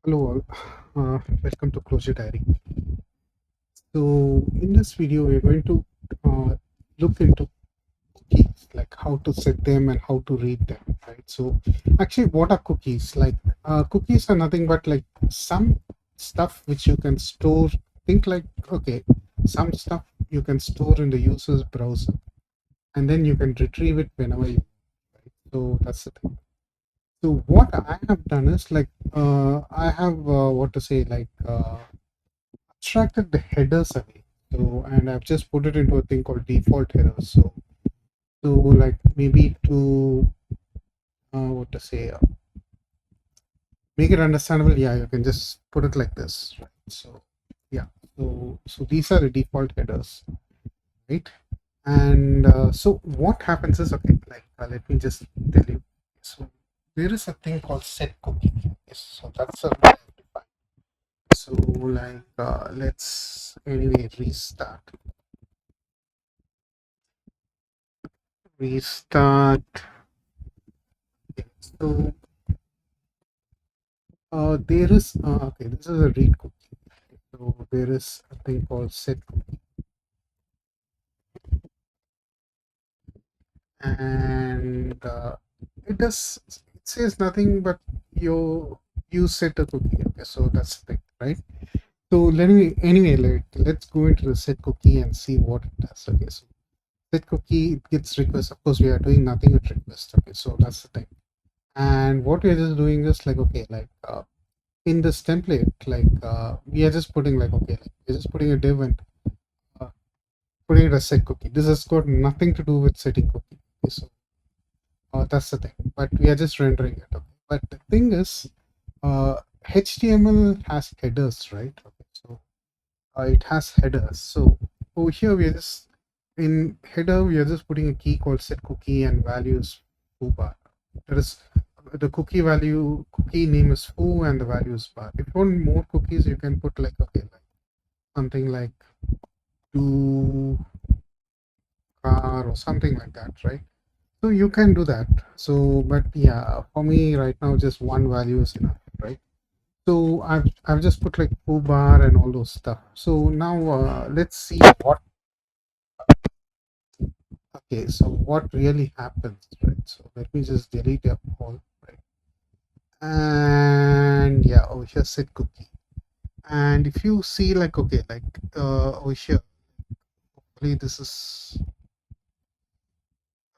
Hello all, welcome to Closure Diary. So in this video, we're going to look into cookies, like how to set them and how to read them, right? So actually, what are cookies? Like cookies are nothing but like some stuff which you can store. Think like, okay, some stuff you can store in the user's browser, and then you can retrieve it whenever you. Right? So that's the thing. So what I have done is like I have what to say like. Abstracted the headers away. So, and I've just put it into a thing called default headers. So like maybe to what to say, make it understandable. Yeah, you can just put it like this, right? So yeah, so these are the default headers, right? And so what happens is okay. Like let me just tell you. So there is a thing called set cookie. Yes, so that's a defined. So like let's anyway restart. Restart. Okay, so there is okay. This is a read cookie. So there is a thing called set cookie, and it does. It says nothing but you set a cookie. Okay, so that's the thing, right? So let me anyway. Let's go into the set cookie and see what it does. Okay, so set cookie it gets request. Of course, we are doing nothing with request. Okay, so that's the thing. And what we are just doing is like okay, like in this template, like we are just putting like okay, like we're just putting a div and uh, putting it as set cookie. This has got nothing to do with setting cookie. Okay, so that's the thing. But we are just rendering it. Okay. But the thing is, HTML has headers, right? Okay, so it has headers. So over here we are just in header we are just putting a key called set cookie and values foo bar. That is the cookie name is foo and the value is bar. If you want more cookies, you can put like okay, like something like do car or something like that, right? So you can do that. So, but yeah, for me right now, just one value is enough, right? So I've just put like foo bar and all those stuff. So now let's see what. Okay, so what really happens, right? So let me just delete it all, right? And yeah, over here set cookie. And if you see like okay, like over here, hopefully this is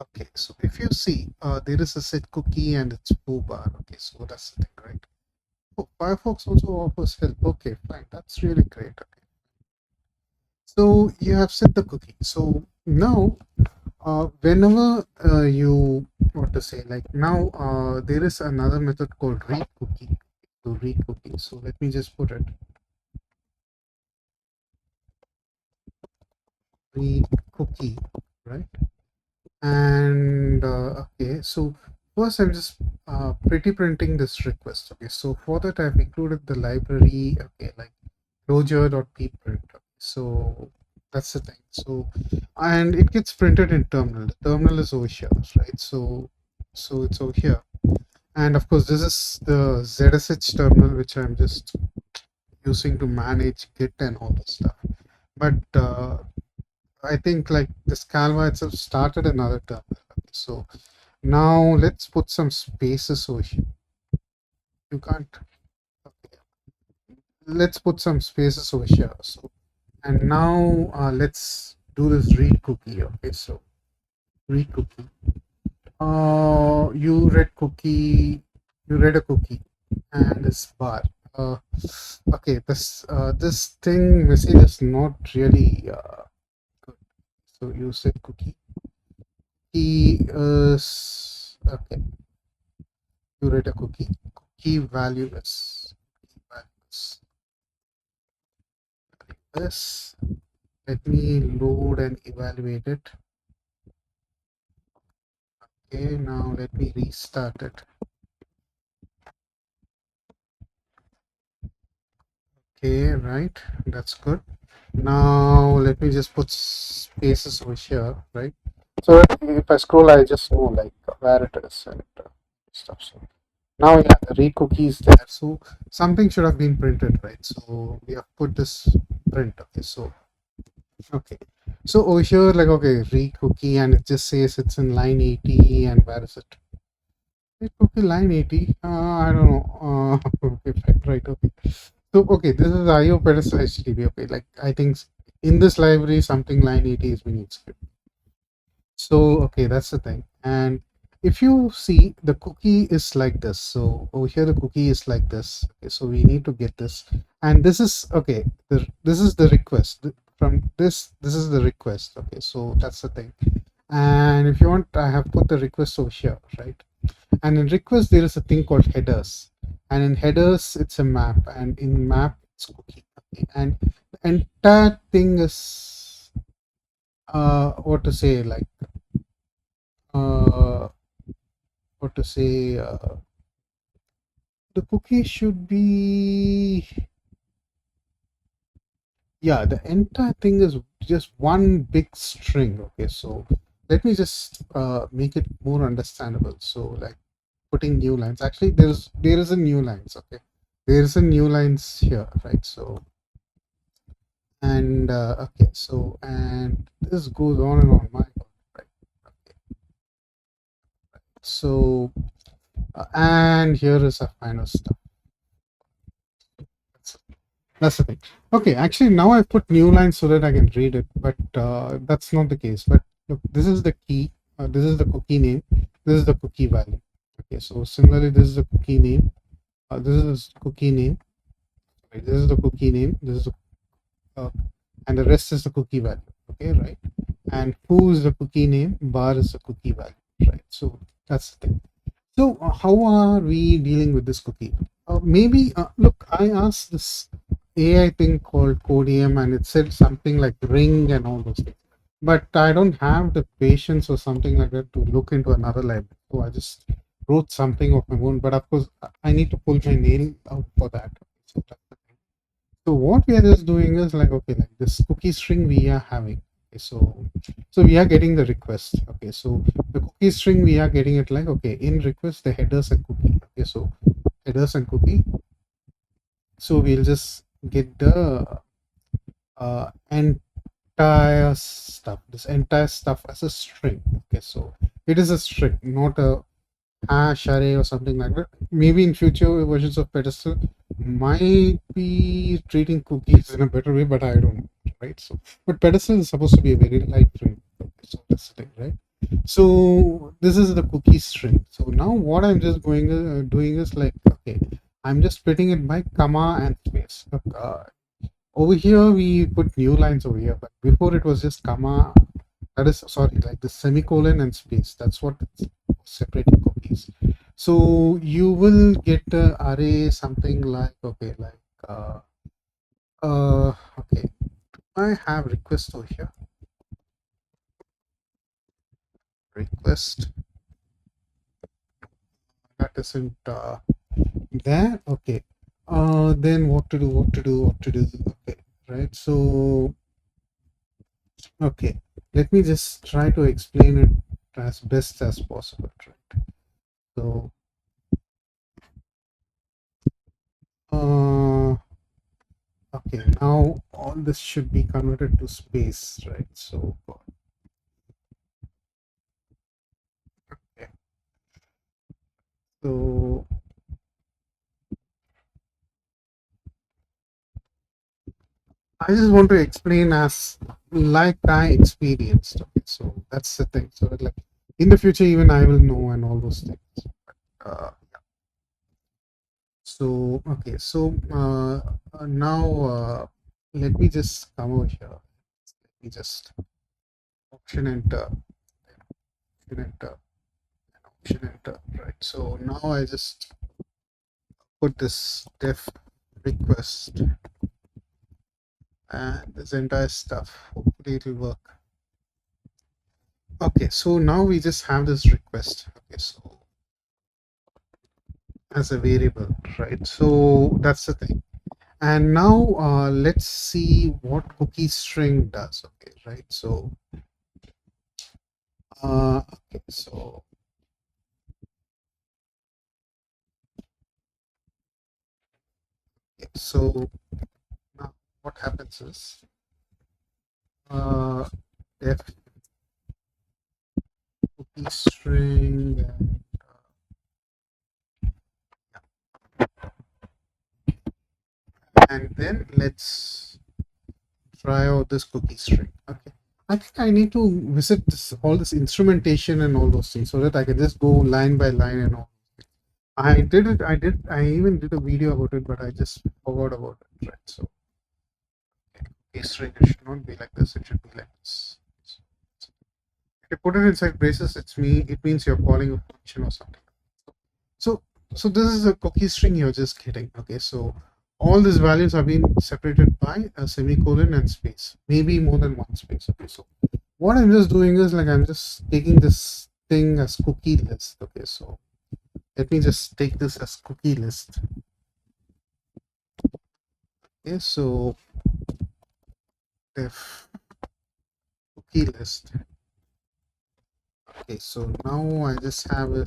okay. So if you see, there is a set cookie and it's foo bar. Okay, so that's the thing, right? Oh, Firefox also offers help. Okay, fine. That's really great. Okay. So you have set the cookie. So now, whenever you what to say, like now, there is another method called read cookie to read cookie. So let me just put it read cookie, right? And okay, so first I'm just pretty printing this request. Okay, so for that I've included the library. Okay, like closure.pprint. So that's the thing. So and it gets printed in terminal. The terminal is over here, right? So it's over here. And of course, this is the ZSH terminal, which I'm just using to manage Git and all this stuff. But I think like this Calva itself started another terminal. So now let's put some spaces over here. You can't. Okay. Let's put some spaces over here. So and now let's do this read cookie. Okay, so read cookie. You read cookie. You read a cookie, and this bar. Uh, okay, this thing message is not really good. So you said cookie. Key is okay. You read a cookie. Key value is key value is this. Let me load and evaluate it. Okay, now let me restart it. Okay, right, that's good. Now let me just put spaces over here, right? So if I scroll, I just know like where it is and stuff. So Now, yeah, the read cookie is there. So something should have been printed, right? So we have put this print. Okay, so okay. So over here, like okay, read cookie, and it just says it's in line 80, and where is it? Read cookie line 80. I don't know. Okay, right. Okay. So okay, this is IO pedestal HTTP. Okay, like I think in this library something line 80 is being executed. So okay, that's the thing. And if you see the cookie is like this. So over here the cookie is like this. Okay, so we need to get this. And this is okay. This is the request. From this is the request. Okay, so that's the thing. And if you want, I have put the request over here, right? And in request there is a thing called headers. And in headers it's a map. And in map it's cookie. Okay. And the entire thing is what to say, like uh what to say the cookie should be, yeah, the entire thing is just one big string. Okay, so let me just make it more understandable. So like putting new lines, actually there is a new lines. Okay, there is a new lines here, right? So and okay, so and this goes on and on, my god, right? Okay, so and here is a final stuff. That's the thing. Okay, actually now I've put new lines so that I can read it, but that's not the case. But look, this is the key. This is the cookie name. This is the cookie value. Okay, so similarly, this is the cookie name. This is cookie name. Right, this is the cookie name. This is the, uh, and the rest is the cookie value. Okay, right. And who is the cookie name? Bar is the cookie value. Right. So that's the thing. So, how are we dealing with this cookie? Maybe, look, I asked this AI thing called Codium and it said something like ring and all those things. But I don't have the patience or something like that to look into another library. So I just wrote something of my own. But of course, I need to pull my nail out for that. So, so what we are just doing is like, okay, like this cookie string we are having. Okay, so we are getting the request. Okay, so the cookie string we are getting it like, okay, in request the headers and cookie. Okay, so headers and cookie. So we'll just get the entire stuff, this entire stuff as a string. Okay, so it is a string, not a hash array or something like that. Maybe in future versions of Pedestal might be treating cookies in a better way, but I don't know, right? So, but Pedestal is supposed to be a very light frame. Okay, so that's the thing, right? So this is the cookie string. So now what I'm just going doing is like, okay, I'm just splitting it by comma and space. Look, over here we put new lines over here, but before it was just comma. That is sorry, like the semicolon and space. That's what it's separating cookies. So you will get a array something like, okay, like okay, I have request over here. Request that isn't there. Okay. Then what to do? What to do? What to do? Okay, right. So okay, let me just try to explain it as best as possible. Right. So okay, now all this should be converted to space, right? So, okay. So I just want to explain as like I experienced. Okay, so that's the thing. So like in the future, even I will know and all those things. Uh, so okay, so now let me just come over here. Let me just option enter, option enter, option enter. Right. So now I just put this def request and this entire stuff. Hopefully it'll work. Okay, so now we just have this request. Okay, so as a variable, right? So that's the thing. And now let's see what cookie string does. Okay, right? So okay, so So now what happens is uh, def cookie string and then let's try out this cookie string. Okay. I think I need to visit all this instrumentation and all those things so that I can just go line by line and all. I did it. I even did a video about it, but I just forgot about it. Right. So, cookie string it should not be like this. It should be like this. So if you put it inside braces, it means you're calling a function or something. So, so this is a cookie string you're just getting. Okay. So all these values have been separated by a semicolon and space, maybe more than one space. Okay. So what I'm just doing is like I'm just taking this thing as cookie list. Okay. So let me just take this as cookie list. Okay. So def cookie list. Okay. So now I just have a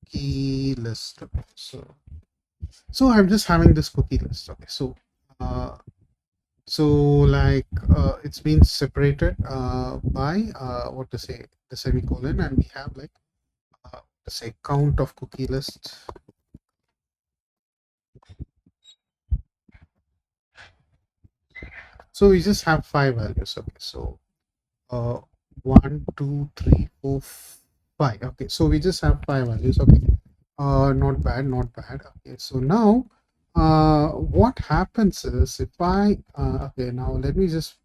key list. Okay. So I'm just having this cookie list. Okay. Uh, so like it's been separated by what to say the semicolon, and we have like let's say count of cookie list. So we just have 5 values. Okay. So 1 2 3 4 5. Okay. So we just have 5 values. Okay. Not bad, not bad. Okay. So now what happens is if I okay, now let me just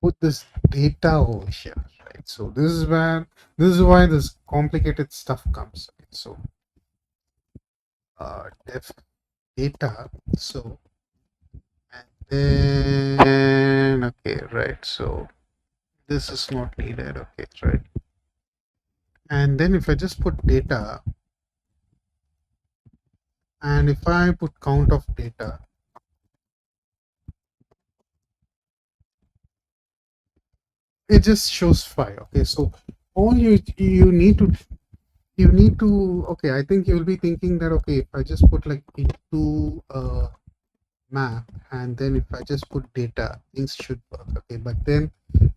put this data over here, right? So this is why this complicated stuff comes. Okay, so def data. So and then okay, right. So this is not needed. Okay, right. And then if I just put data, and if I put count of data, it just shows 5. Okay, so all you need to okay, I think you'll be thinking that okay, if I just put like into map and then if I just put data, things should work. Okay, but then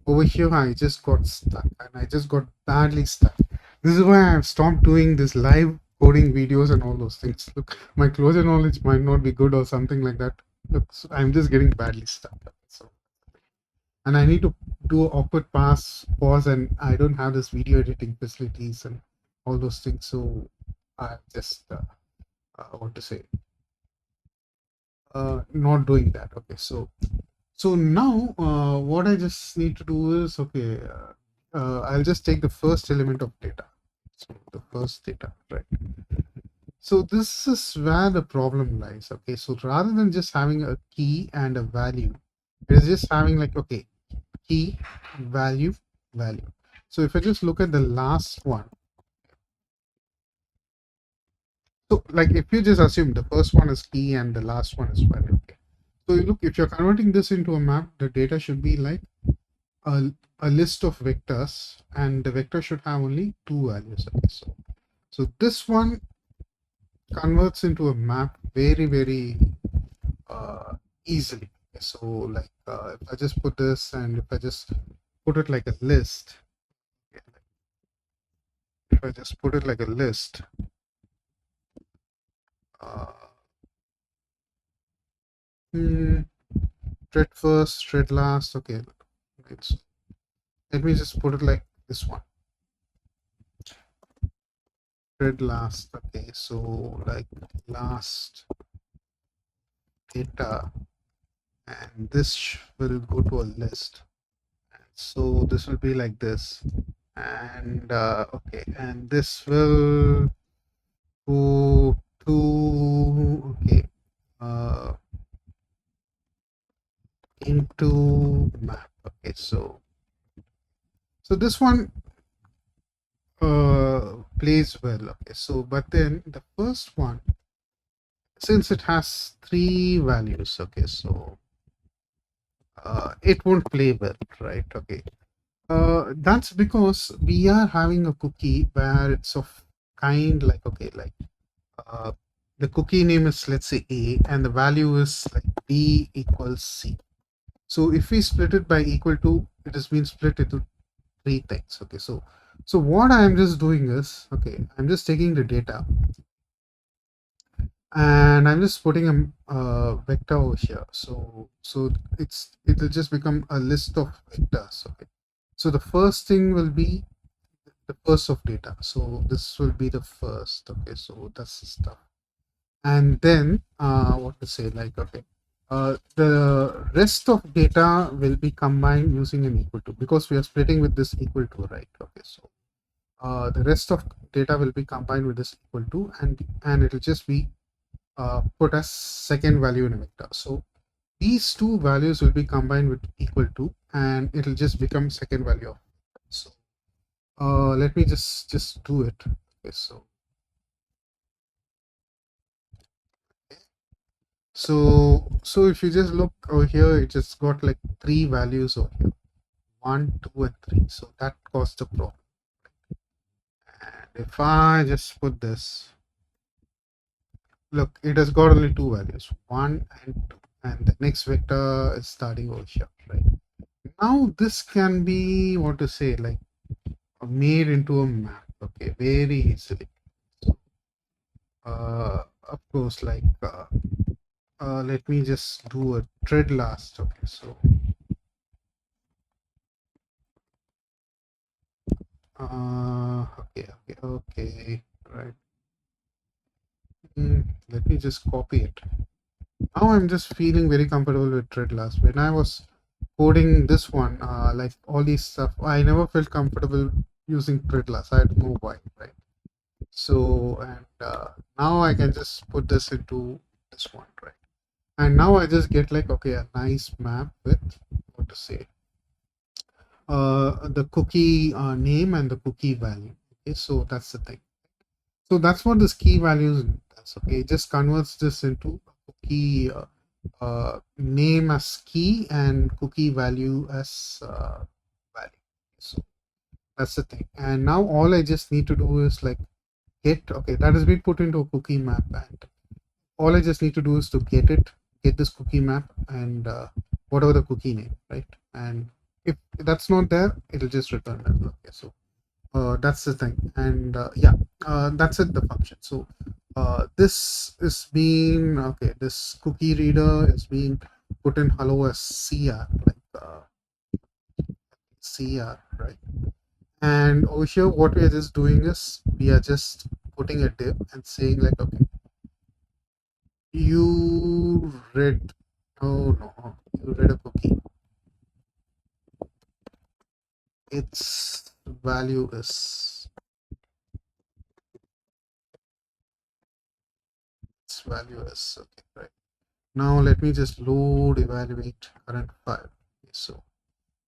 over here I just got stuck and I just got badly stuck. This is why I've stopped doing this live coding videos and all those things. Look, my closure knowledge might not be good or something like that. Look, so I'm just getting badly stuck. So and I need to do awkward pause, and I don't have this video editing facilities and all those things. So I just what to say, not doing that. Okay, so now what I just need to do is okay, I'll just take the first element of data. So the first data, right? So this is where the problem lies. Okay, so rather than just having a key and a value, it is just having like okay, key, value, value. So if I just look at the last one, so like if you just assume the first one is key and the last one is value. Okay. So look, if you're converting this into a map, the data should be like a list of vectors, and the vector should have only 2 values. Okay. So this one converts into a map very easily. Okay. So like if I just put this and if I just put it like a list, okay, if I just put it like a list, uh, hmm, thread first, thread last. Okay, it's, let me just put it like this one. Thread last. Okay, so like last data, and this will go to a list. So this will be like this, and okay, and this will go to okay into map. Okay, so this one plays well. Okay, so but then the first one, since it has 3 values, okay, so it won't play well, right? Okay, that's because we are having a cookie where it's of kind like okay, like the cookie name is, let's say, A, and the value is like B equals C. So if we split it by equal to, it has been split into three things. Okay, so what I'm just doing is, okay, I'm just taking the data and I'm just putting a vector over here. So it'll just become a list of vectors. Okay, so the first thing will be the first of data. So this will be the first. Okay, so that's the stuff. And then what to say, like, okay, the rest of data will be combined using an equal to, because we are splitting with this equal to, right? Okay, so the rest of data will be combined with this equal to, and it will just be put as second value in a vector. So these two values will be combined with equal to, and it will just become second value of. So let me just do it. Okay, so if you just look over here, it just got like three values over here, 1, 2, and 3. So that caused the problem. And if I just put this, look, it has got only two values, 1 and 2, and the next vector is starting over here, right? Now this can be, what to say, like, made into a map, okay, very easily. So, of course, like, let me just do a thread last. Okay, so okay, right. Let me just copy it. Now I'm just feeling very comfortable with thread last. When I was coding this one, like all these stuff, I never felt comfortable using thread last. I don't know why, right? So, and now I can just put this into this one, right? And now I just get like, okay, a nice map with, what to say, the cookie name and the cookie value. Okay, so that's the thing. So that's what this key values does. Okay, it just converts this into cookie name as key and cookie value as value. So that's the thing. And now all I just need to do is like get, okay, that has been put into a cookie map, and all I just need to do is to get this cookie map and whatever the cookie name, right? And if that's not there, it'll just return it. Okay, so that's the thing. And yeah, that's it, the function. So this is being, okay, this cookie reader is being put in hello as cr, like cr, right? And over here what we are just doing is we are just putting a div and saying like, okay, you read, oh no, you read a cookie, its value is, okay, right. Now let me just load evaluate current file. Okay, so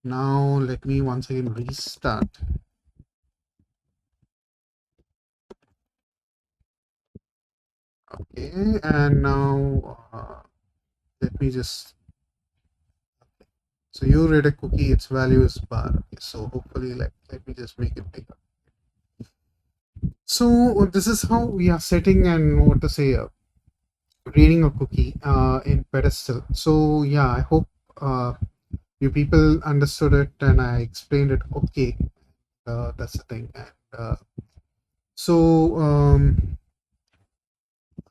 now let me once again restart. Okay, and now let me just, so you read a cookie, its value is bar. Okay, so hopefully, like, let me just make it bigger. So this is how we are setting and, what to say, reading a cookie in Pedestal. So yeah, I hope you people understood it and I explained it okay. That's the thing. And so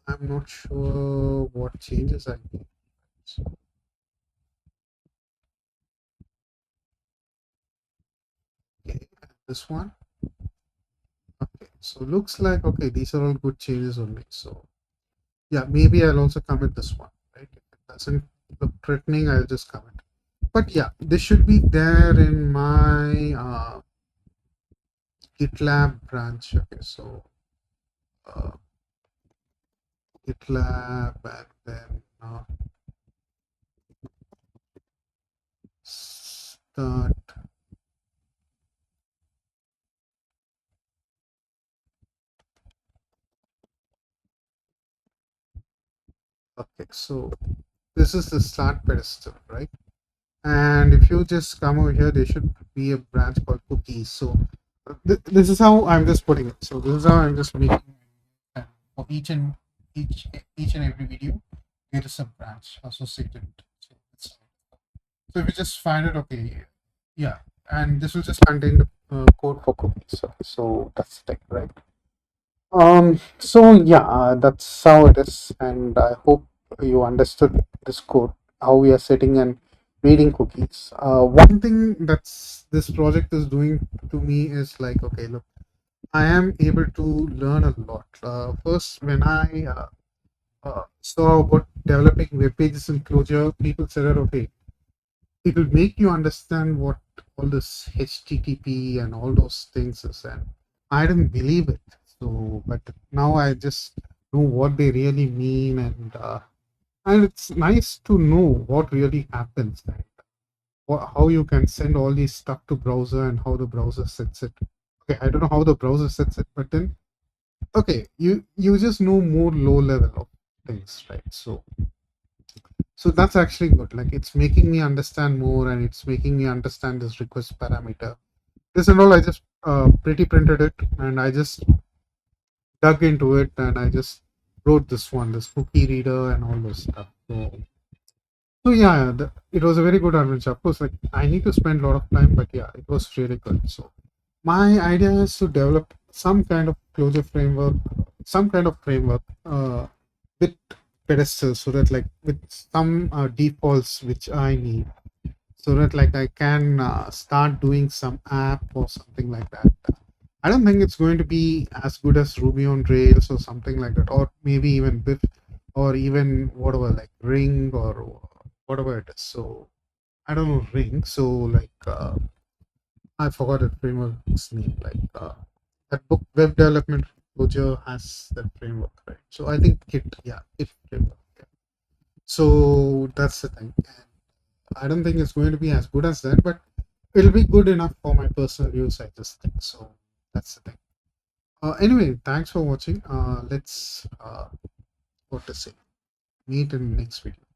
I'm not sure what changes I made. So, okay, this one. Okay, so looks like, okay, these are all good changes only. So yeah, maybe I'll also comment this one, right? If it doesn't look threatening, I'll just comment. But yeah, this should be there in my GitLab branch. Okay, so uh, GitLab, and then start. Okay, so this is the start pedestal, right? And if you just come over here, there should be a branch called cookies. So this is how I'm just putting it. So this is how I'm just making it for each and each and every video there is a branch associated. So, so if you just find it, okay, yeah, and this will just contain the code for cookies. So that's the thing, right? So yeah, that's how it is, and I hope you understood this code, how we are setting and reading cookies. One thing that's this project is doing to me is like, okay, look, I am able to learn a lot. First, when I saw about developing web pages in Clojure, people said that, okay, it will make you understand what all this HTTP and all those things is, and I didn't believe it. So, but now I just know what they really mean, and it's nice to know what really happens and how you can send all these stuff to browser and how the browser sets it. Okay, I don't know how the browser sets it, but then okay, you just know more low level of things, right? So that's actually good. Like it's making me understand more, and it's making me understand this request parameter. This and all, I just pretty printed it, and I just dug into it, and I just wrote this one, this cookie reader, and all those stuff. So yeah, it was a very good adventure. Of course, like I need to spend a lot of time, but yeah, it was really good. So my idea is to develop some kind of closure framework, some kind of framework with Pedestal, so that like with some defaults which I need, so that like I can start doing some app or something like that. I don't think it's going to be as good as Ruby on Rails or something like that, or maybe even Biff, or even whatever like Ring or whatever it is. So I don't know Ring. So like I forgot the framework's name. Like that book, web development Clojure has that framework, right? So I think Git, yeah, Git framework. Yeah. So that's the thing. And I don't think it's going to be as good as that, but it'll be good enough for my personal use. I just think so. That's the thing. Anyway, thanks for watching. Let's what to say. Meet in the next video.